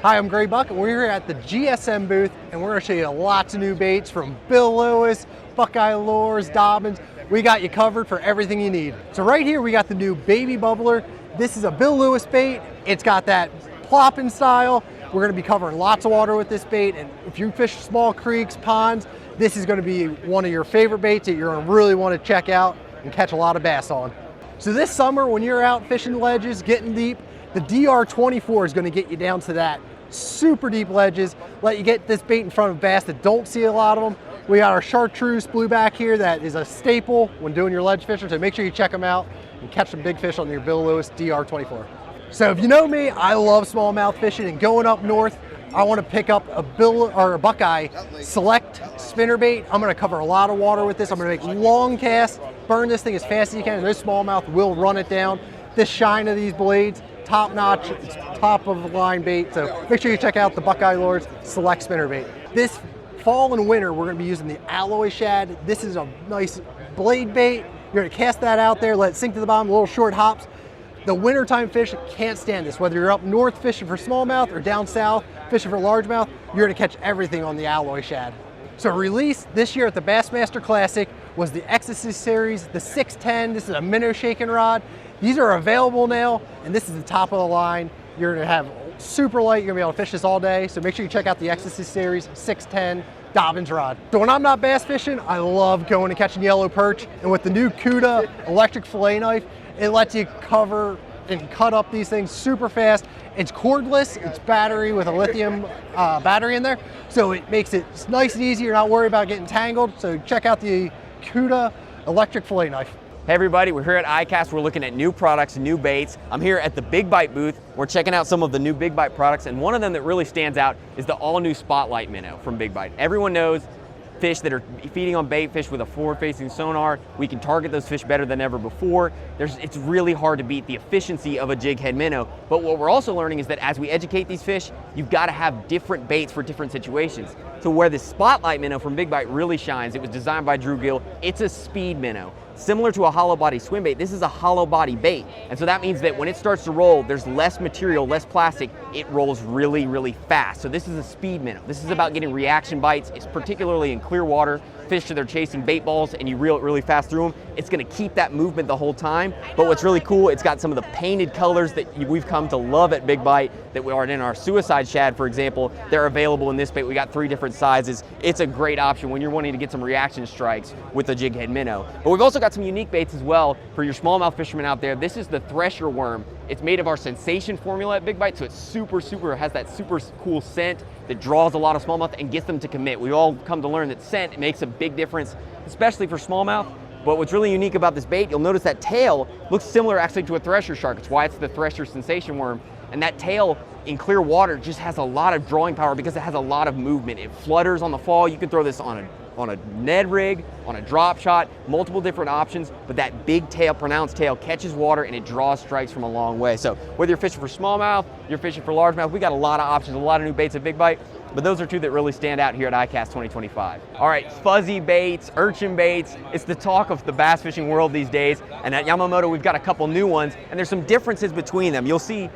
Hi, I'm Gray Buck, and we're here at the GSM booth, and we're going to show you lots of new baits from Bill Lewis, Buckeye Lures, Dobyns. We got you covered for everything you need. So right here, we got the new Baby Bubbler. This is a Bill Lewis bait. It's got that plopping style. We're going to be covering lots of water with this bait, and if you fish small creeks, ponds, this is going to be one of your favorite baits that you're going to really want to check out and catch a lot of bass on. So this summer, when you're out fishing ledges, getting deep, the DR24 is going to get you down to that super deep ledges, let you get this bait in front of bass that don't see a lot of them. We got our chartreuse blueback here that is a staple when doing your ledge fishing, so make sure you check them out and catch some big fish on your Bill Lewis DR24. So if you know me, I love smallmouth fishing, and going up north, I want to pick up a Buckeye Select spinnerbait. I'm going to cover a lot of water with this. I'm going to make long casts, burn this thing as fast as you can, and this smallmouth will run it down. This shine of these blades, top notch, it's top of the line bait. So make sure you check out the Buckeye Lures Select spinnerbait. This fall and winter, we're going to be using the alloy shad. This is a nice blade bait. You're going to cast that out there, let it sink to the bottom, little short hops. The wintertime fish can't stand this. Whether you're up north fishing for smallmouth or down south fishing for largemouth, you're going to catch everything on the alloy shad. So released this year at the Bassmaster Classic was the Ecstasy Series, the 610. This is a minnow shaking rod. These are available now, and this is the top of the line. You're going to have super light. You're going to be able to fish this all day. So make sure you check out the Ecstasy Series 610 Dobyns rod. So when I'm not bass fishing, I love going and catching yellow perch. And with the new Cuda electric fillet knife, it lets you cover and cut up these things super fast. It's cordless, it's battery with a lithium battery in there. So it makes it nice and easy. You're not worried about getting tangled. So check out the Cuda electric fillet knife. Hey everybody, we're here at ICAST. We're looking at new products, new baits. I'm here at the Big Bite booth. We're checking out some of the new Big Bite products, and one of them that really stands out is the all-new Spotlight minnow from Big Bite. Everyone knows fish that are feeding on bait fish with a forward-facing sonar, we can target those fish better than ever before. It's really hard to beat the efficiency of a jig head minnow, but what we're also learning is that as we educate these fish, you've got to have different baits for different situations. So where the Spotlight minnow from Big Bite really shines, it was designed by Drew Gill, it's a speed minnow. Similar to a hollow body swim bait, this is a hollow body bait. And so that means that when it starts to roll, there's less material, less plastic, it rolls really, really fast. So this is a speed minnow. This is about getting reaction bites. It's particularly in clear water, fish that are chasing bait balls and you reel it really fast through them. It's gonna keep that movement the whole time. But what's really cool, it's got some of the painted colors that we've come to love at Big Bite that we are in our Suicide Shad, for example. They're available in this bait. We got 3 different sizes. It's a great option when you're wanting to get some reaction strikes with a jig head minnow. But we've also got some unique baits as well for your smallmouth fishermen out there. This is the Thresher worm. It's made of our Sensation formula at Big Bite, so it's has that super cool scent that draws a lot of smallmouth and gets them to commit. We've all come to learn that scent makes a big difference, especially for smallmouth. But what's really unique about this bait, you'll notice that tail looks similar actually to a Thresher shark. It's why it's the Thresher Sensation worm. And that tail in clear water just has a lot of drawing power because it has a lot of movement. It flutters on the fall. You can throw this on a Ned rig, on a drop shot, multiple different options, but that big tail, pronounced tail, catches water and it draws strikes from a long way. So whether you're fishing for smallmouth, you're fishing for largemouth, we got a lot of options, a lot of new baits at Big Bite, but those are 2 that really stand out here at ICAST 2025. All right, fuzzy baits, urchin baits, it's the talk of the bass fishing world these days, and at Yamamoto we've got a couple new ones, and there's some differences between them. You'll see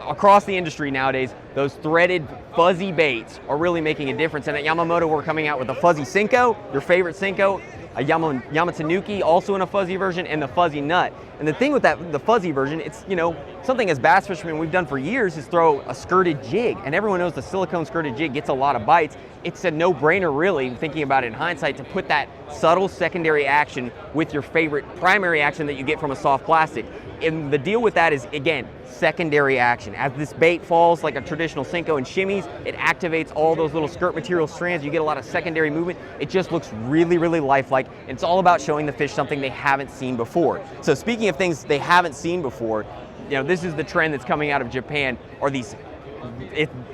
across the industry nowadays, those threaded fuzzy baits are really making a difference. And at Yamamoto, we're coming out with the fuzzy Senko, your favorite Senko, a Yamatanuki, also in a fuzzy version, and the fuzzy nut. And the thing with the fuzzy version, it's, you know, something as bass fishermen we've done for years is throw a skirted jig. And everyone knows the silicone skirted jig gets a lot of bites. It's a no-brainer, really, thinking about it in hindsight, to put that subtle secondary action with your favorite primary action that you get from a soft plastic. And the deal with that is, again, secondary action. As this bait falls like a traditional Senko and shimmies, it activates all those little skirt material strands. You get a lot of secondary movement. It just looks really, really lifelike. It's all about showing the fish something they haven't seen before. So speaking of things they haven't seen before, you know, this is the trend that's coming out of Japan, are these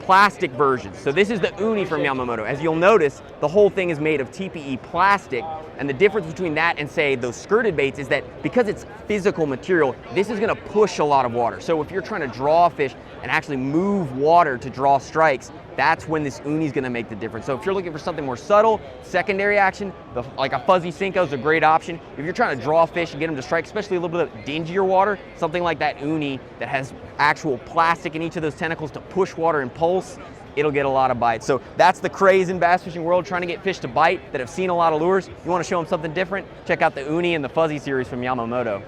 plastic versions. So this is the uni from Yamamoto. As you'll notice, the whole thing is made of TPE plastic, and the difference between that and say those skirted baits is that because it's physical material, this is gonna push a lot of water. So if you're trying to draw fish and actually move water to draw strikes, that's when this uni is going to make the difference. So if you're looking for something more subtle, secondary action, like a fuzzy Senko is a great option. If you're trying to draw fish and get them to strike, especially a little bit of dingier water, something like that uni that has actual plastic in each of those tentacles to push water and pulse, it'll get a lot of bites. So that's the craze in bass fishing world, trying to get fish to bite that have seen a lot of lures. You want to show them something different? Check out the uni and the fuzzy series from Yamamoto.